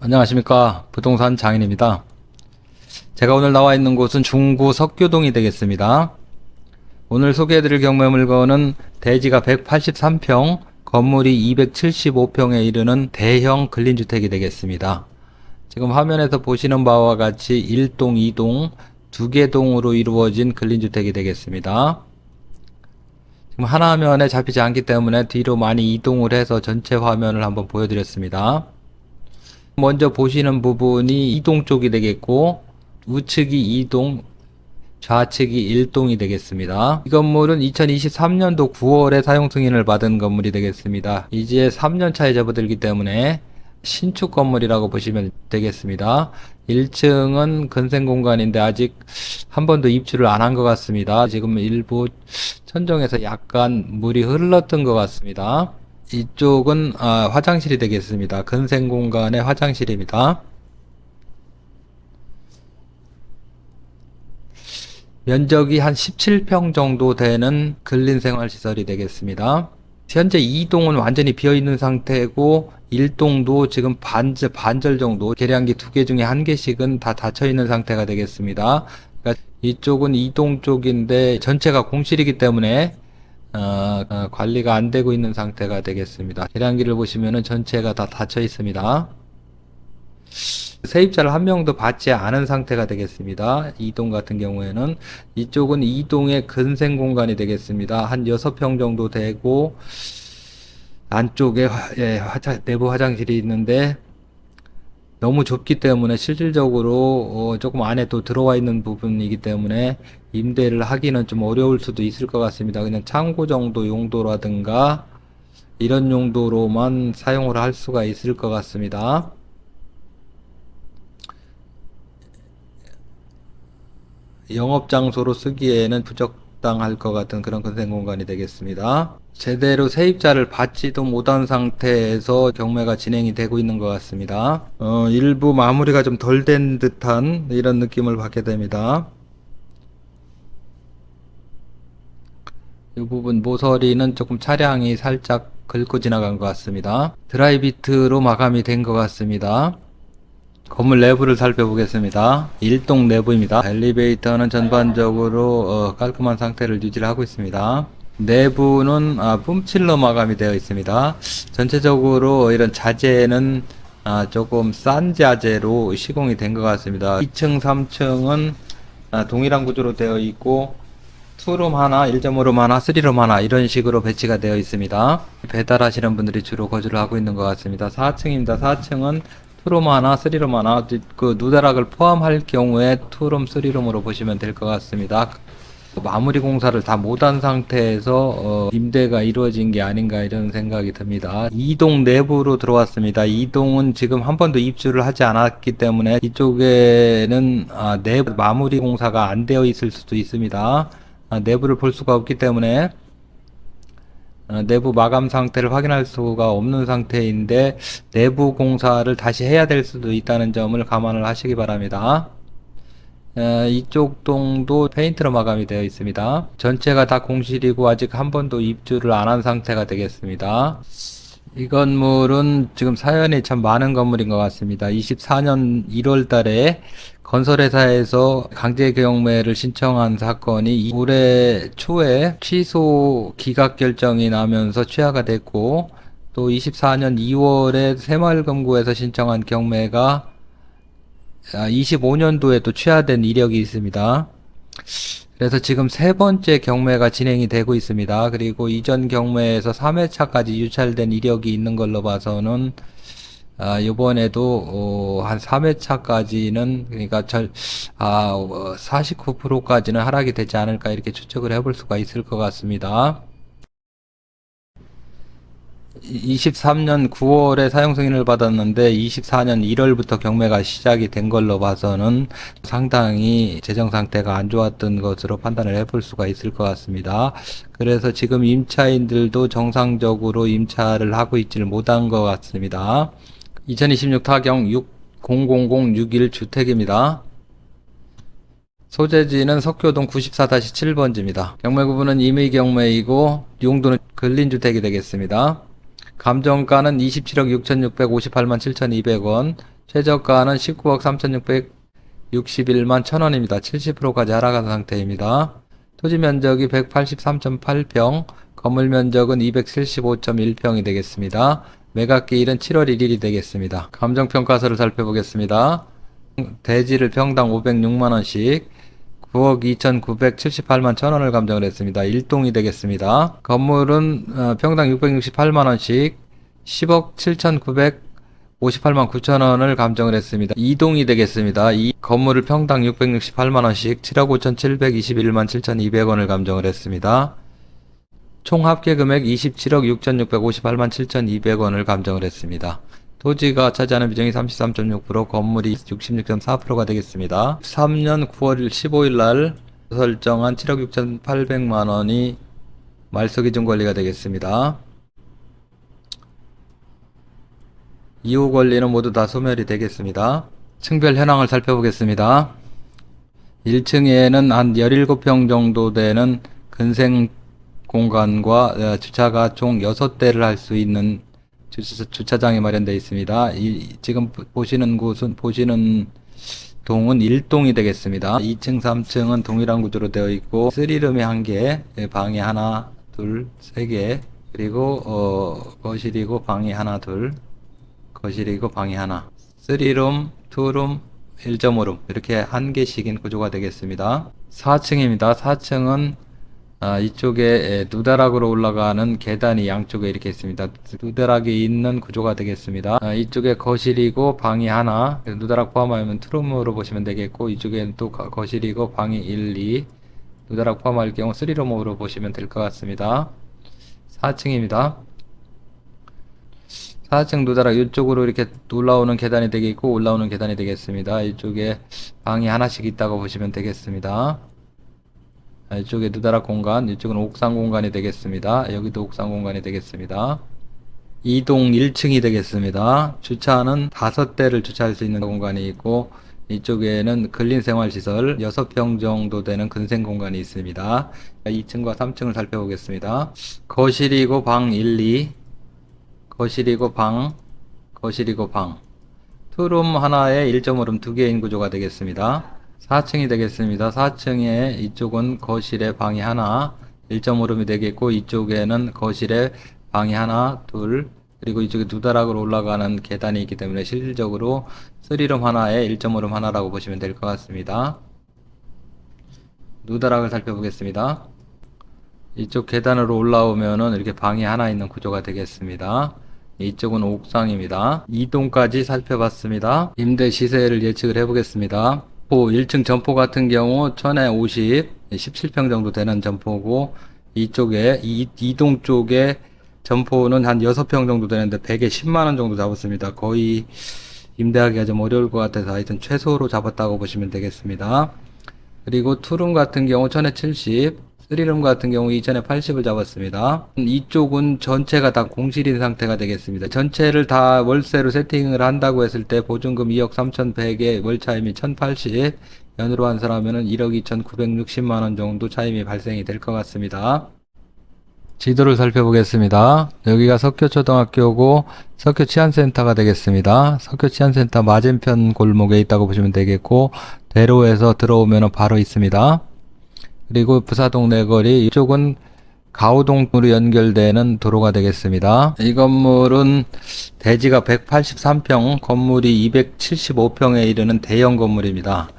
안녕하십니까. 부동산 장인입니다. 제가 오늘 나와 있는 곳은 중구 석교동이 되겠습니다. 오늘 소개해드릴 경매 물건은 대지가 183평, 건물이 275평에 이르는 대형 근린주택이 되겠습니다. 지금 화면에서 보시는 바와 같이 1동, 2동, 두 개 동으로 이루어진 근린주택이 되겠습니다. 지금 하나 화면에 잡히지 않기 때문에 뒤로 많이 이동을 해서 전체 화면을 한번 보여드렸습니다. 먼저 보시는 부분이 2동 쪽이 되겠고 우측이 2동, 좌측이 1동이 되겠습니다. 이 건물은 2023년도 9월에 사용 승인을 받은 건물이 되겠습니다. 이제 3년차에 접어들기 때문에 신축 건물이라고 보시면 되겠습니다. 1층은 근생 공간인데 아직 한 번도 입주를 안 한 것 같습니다. 지금 일부 천정에서 약간 물이 흘렀던 것 같습니다. 이쪽은 화장실이 되겠습니다. 근생 공간의 화장실입니다. 면적이 한 17평 정도 되는 근린생활시설이 되겠습니다. 현재 2동은 완전히 비어있는 상태고 1동도 지금 반절 정도, 계량기 2개 중에 1개씩은 다 닫혀있는 상태가 되겠습니다. 그러니까 이쪽은 2동 쪽인데 전체가 공실이기 때문에 관리가 안 되고 있는 상태가 되겠습니다. 계량기를 보시면은 전체가 다 닫혀 있습니다. 세입자를 한 명도 받지 않은 상태가 되겠습니다. 2동 같은 경우에는 이쪽은 2동의 근생 공간이 되겠습니다. 한 6평 정도 되고 안쪽에 내부 화장실이 있는데 너무 좁기 때문에 실질적으로 조금 안에 또 들어와 있는 부분이기 때문에 임대를 하기는 좀 어려울 수도 있을 것 같습니다. 그냥 창고 정도 용도라든가 이런 용도로만 사용을 할 수가 있을 것 같습니다. 영업장소로 쓰기에는 부적당할 것 같은 그런 근생 공간이 되겠습니다. 제대로 세입자를 받지도 못한 상태에서 경매가 진행이 되고 있는 것 같습니다. 일부 마무리가 좀 덜 된 듯한 이런 느낌을 받게 됩니다. 이 부분 모서리는 조금 차량이 살짝 긁고 지나간 것 같습니다. 드라이비트로 마감이 된 것 같습니다. 건물 내부를 살펴보겠습니다. 1동 내부입니다. 엘리베이터는 전반적으로 깔끔한 상태를 유지를 하고 있습니다. 내부는 뿜칠로 마감이 되어 있습니다. 전체적으로 이런 자재는 조금 싼 자재로 시공이 된 것 같습니다. 2층, 3층은 동일한 구조로 되어 있고 투룸 하나, 1.5룸 하나, 3룸 하나 이런 식으로 배치가 되어 있습니다. 배달하시는 분들이 주로 거주를 하고 있는 것 같습니다. 4층입니다. 4층은 투룸 하나, 3룸 하나, 그 누대락을 포함할 경우에 투룸, 3룸으로 보시면 될 것 같습니다. 마무리 공사를 다 못한 상태에서 임대가 이루어진 게 아닌가 이런 생각이 듭니다. 2동 내부로 들어왔습니다. 2동은 지금 한 번도 입주를 하지 않았기 때문에 이쪽에는 내부 마무리 공사가 안 되어 있을 수도 있습니다. 내부를 볼 수가 없기 때문에 내부 마감 상태를 확인할 수가 없는 상태인데 내부 공사를 다시 해야 될 수도 있다는 점을 감안을 하시기 바랍니다. 이쪽 동도 페인트로 마감이 되어 있습니다. 전체가 다 공실이고 아직 한 번도 입주를 안 한 상태가 되겠습니다. 이 건물은 지금 사연이 참 많은 건물인 것 같습니다. 24년 1월 달에 건설회사에서 강제 경매를 신청한 사건이 올해 초에 취소 기각 결정이 나면서 취하가 됐고 또 24년 2월에 새마을금고에서 신청한 경매가 25년도에 또 취하된 이력이 있습니다. 그래서 지금 세 번째 경매가 진행이 되고 있습니다. 그리고 이전 경매에서 3회차까지 유찰된 이력이 있는 걸로 봐서는 이번에도 한 3회차까지는 그러니까 49%까지는 하락이 되지 않을까 이렇게 추측을 해볼 수가 있을 것 같습니다. 23년 9월에 사용 승인을 받았는데 24년 1월부터 경매가 시작이 된 걸로 봐서는 상당히 재정 상태가 안 좋았던 것으로 판단을 해볼 수가 있을 것 같습니다. 그래서 지금 임차인들도 정상적으로 임차를 하고 있지를 못한 것 같습니다. 2026 타경 600061주택입니다. 소재지는 석교동 94-7번지입니다. 경매구분은 임의경매이고 용도는 근린주택이 되겠습니다. 감정가는 27억 6,658만 7,200원, 최저가는 19억 3,661만 1,000원입니다. 70%까지 하락한 상태입니다. 토지 면적이 183.8평, 건물 면적은 275.1평이 되겠습니다. 매각기일은 7월 1일이 되겠습니다. 감정평가서를 살펴보겠습니다. 대지를 평당 506만원씩 9억 2,978만 1,000원을 감정을 했습니다. 1동이 되겠습니다. 건물은 평당 668만원씩 10억 7,958만 9천원을 감정을 했습니다. 2동이 되겠습니다. 이 건물을 평당 668만원씩 7억 5,721만 7,200원을 감정을 했습니다. 총 합계 금액 27억 6,658만 7,200원을 감정을 했습니다. 토지가 차지하는 비중이 33.6%, 건물이 66.4%가 되겠습니다. 3년 9월 15일 날 설정한 7억 6,800만 원이 말소 기준 권리가 되겠습니다. 이후 권리는 모두 다 소멸이 되겠습니다. 층별 현황을 살펴보겠습니다. 1층에는 한 17평 정도 되는 근생 공간과 주차가 총 6대를 할 수 있는 주차장이 마련되어 있습니다. 지금 보시는 동은 1동이 되겠습니다. 2층, 3층은 동일한 구조로 되어 있고 3룸이 1개, 방이 하나, 둘, 3개, 그리고 거실이고 방이 하나, 둘, 거실이고 방이 하나, 3룸, 2룸, 1.5룸 이렇게 1개씩인 구조가 되겠습니다. 4층입니다. 4층은 이쪽에 누다락으로 올라가는 계단이 양쪽에 이렇게 있습니다. 누다락이 있는 구조가 되겠습니다. 이쪽에 거실이고 방이 하나, 누다락 포함하면 투룸으로 보시면 되겠고, 이쪽에는 또 거실이고 방이 1, 2, 누다락 포함할 경우 3룸으로 보시면 될 것 같습니다. 4층입니다. 4층 누다락 이쪽으로 이렇게 올라오는 계단이 되겠고, 올라오는 계단이 되겠습니다. 이쪽에 방이 하나씩 있다고 보시면 되겠습니다. 이쪽에 누다락 공간, 이쪽은 옥상 공간이 되겠습니다. 여기도 옥상 공간이 되겠습니다. 2동 1층이 되겠습니다. 주차는 5대를 주차할 수 있는 공간이 있고, 이쪽에는 근린생활시설 6평 정도 되는 근생 공간이 있습니다. 2층과 3층을 살펴보겠습니다. 거실이고 방 1, 2, 거실이고 방, 거실이고 방. 투룸 하나에 1.5룸 2개인 구조가 되겠습니다. 4층이 되겠습니다. 4층에 이쪽은 거실에 방이 하나, 1.5룸이 되겠고, 이쪽에는 거실에 방이 하나, 둘, 그리고 이쪽에 누다락으로 올라가는 계단이 있기 때문에 실질적으로 3룸 하나에 1.5룸 하나라고 보시면 될 것 같습니다. 누다락을 살펴보겠습니다. 이쪽 계단으로 올라오면은 이렇게 방이 하나 있는 구조가 되겠습니다. 이쪽은 옥상입니다. 2동까지 살펴봤습니다. 임대 시세를 예측을 해보겠습니다. 1층 점포 같은 경우 1050, 17평 정도 되는 점포고, 이쪽에 2동 쪽에 점포는 한 6평 정도 되는데 100에 10만원 정도 잡았습니다. 거의 임대하기가 좀 어려울 것 같아서 하여튼 최소로 잡았다고 보시면 되겠습니다. 그리고 투룸 같은 경우 1000에 70, 3룸 같은 경우 2000에 80을 잡았습니다. 이쪽은 전체가 다 공실인 상태가 되겠습니다. 전체를 다 월세로 세팅을 한다고 했을 때 보증금 2억 3100에 월차임이 1080, 연으로 환산하면은 1억 2960만원 정도 차임이 발생이 될 것 같습니다. 지도를 살펴보겠습니다. 여기가 석교초등학교고 석교치안센터가 되겠습니다. 석교치안센터 맞은편 골목에 있다고 보시면 되겠고, 대로에서 들어오면 바로 있습니다. 그리고 부사동 내거리, 이쪽은 가우동으로 연결되는 도로가 되겠습니다. 이 건물은 대지가 183평, 건물이 275평에 이르는 대형 건물입니다.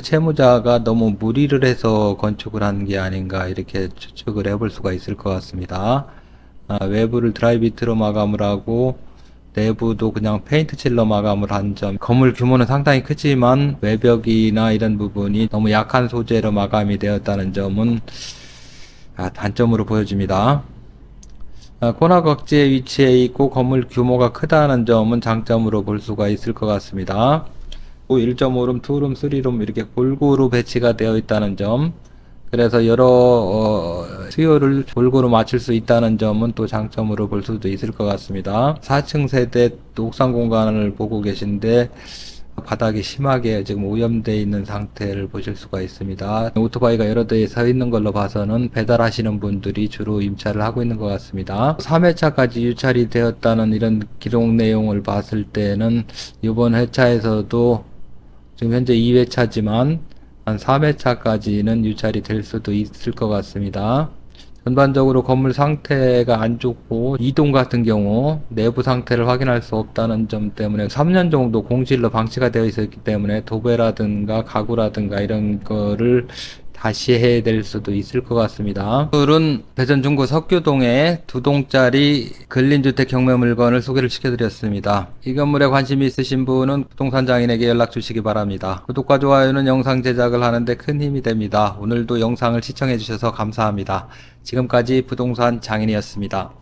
채무자가 너무 무리를 해서 건축을 한 게 아닌가 이렇게 추측을 해볼 수가 있을 것 같습니다. 외부를 드라이비트로 마감을 하고 내부도 그냥 페인트 칠러 마감을 한 점, 건물 규모는 상당히 크지만 외벽이나 이런 부분이 너무 약한 소재로 마감이 되었다는 점은 단점으로 보여집니다. 코너각지에 위치해 있고 건물 규모가 크다는 점은 장점으로 볼 수가 있을 것 같습니다. 1.5룸, 2룸, 3룸 이렇게 골고루 배치가 되어 있다는 점, 그래서 여러 수요를 골고루 맞출 수 있다는 점은 또 장점으로 볼 수도 있을 것 같습니다. 4층 세대 옥상 공간을 보고 계신데 바닥이 심하게 지금 오염되어 있는 상태를 보실 수가 있습니다. 오토바이가 여러 대 서 있는 걸로 봐서는 배달하시는 분들이 주로 임차를 하고 있는 것 같습니다. 3회차까지 유찰이 되었다는 이런 기록 내용을 봤을 때는 이번 회차에서도 지금 현재 2회차지만 한 3회차까지는 유찰이 될 수도 있을 것 같습니다. 전반적으로 건물 상태가 안 좋고 이동 같은 경우 내부 상태를 확인할 수 없다는 점 때문에 3년 정도 공실로 방치가 되어 있었기 때문에 도배라든가 가구라든가 이런 거를 다시 해야 될 수도 있을 것 같습니다. 오늘은 대전 중구 석교동에 2동짜리 근린주택 경매 물건을 소개를 시켜드렸습니다. 이 건물에 관심이 있으신 분은 부동산 장인에게 연락 주시기 바랍니다. 구독과 좋아요는 영상 제작을 하는데 큰 힘이 됩니다. 오늘도 영상을 시청해 주셔서 감사합니다. 지금까지 부동산 장인이었습니다.